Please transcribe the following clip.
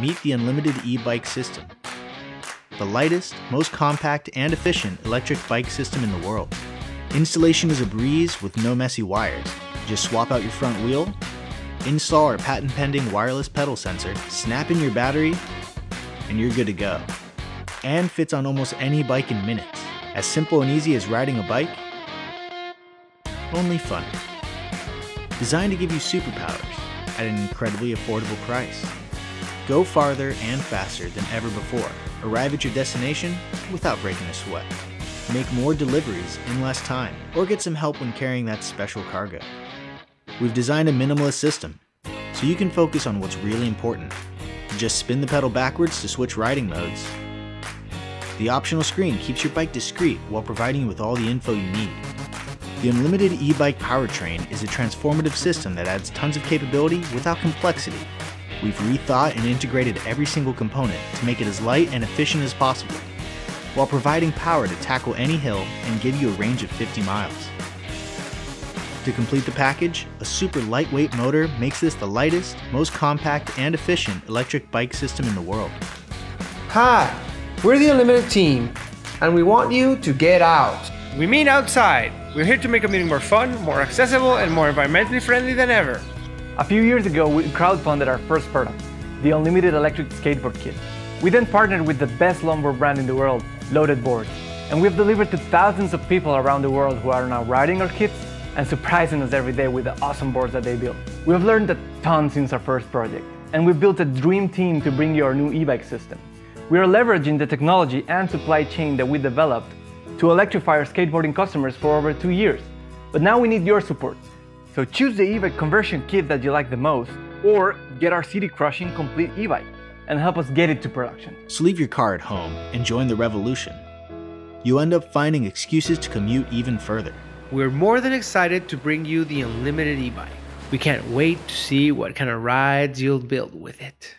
meet the unlimited e-bike system. The lightest, most compact, and efficient electric bike system in the world. Installation is a breeze with no messy wires. Just swap out your front wheel, install our patent-pending wireless pedal sensor, snap in your battery, and you're good to go. And fits on almost any bike in minutes. As simple and easy as riding a bike, only funner. Designed to give you superpowers at an incredibly affordable price. Go farther and faster than ever before. Arrive at your destination without breaking a sweat. Make more deliveries in less time, or get some help when carrying that special cargo. We've designed a minimalist system, so you can focus on what's really important. Just spin the pedal backwards to switch riding modes. The optional screen keeps your bike discreet while providing you with all the info you need. The unlimited e-bike powertrain is a transformative system that adds tons of capability without complexity. We've rethought and integrated every single component to make it as light and efficient as possible, while providing power to tackle any hill and give you a range of 50 miles. To complete the package, a super lightweight motor makes this the lightest, most compact, and efficient electric bike system in the world. Hi, we're the Unlimited team, and we want you to get out. We mean outside. We're here to make commuting more fun, more accessible, and more environmentally friendly than ever. A few years ago, we crowdfunded our first product, the Unlimited Electric Skateboard Kit. We then partnered with the best longboard brand in the world, Loaded Boards, and we've delivered to thousands of people around the world who are now riding our kits and surprising us every day with the awesome boards that they build. We've learned a ton since our first project, and we've built a dream team to bring you our new e-bike system. We are leveraging the technology and supply chain that we developed to electrify our skateboarding customers for over 2 years. But now we need your support. So choose the e-bike conversion kit that you like the most, or get our city-crushing complete e-bike and help us get it to production. So leave your car at home and join the revolution. You end up finding excuses to commute even further. We're more than excited to bring you the unlimited e-bike. We can't wait to see what kind of rides you'll build with it.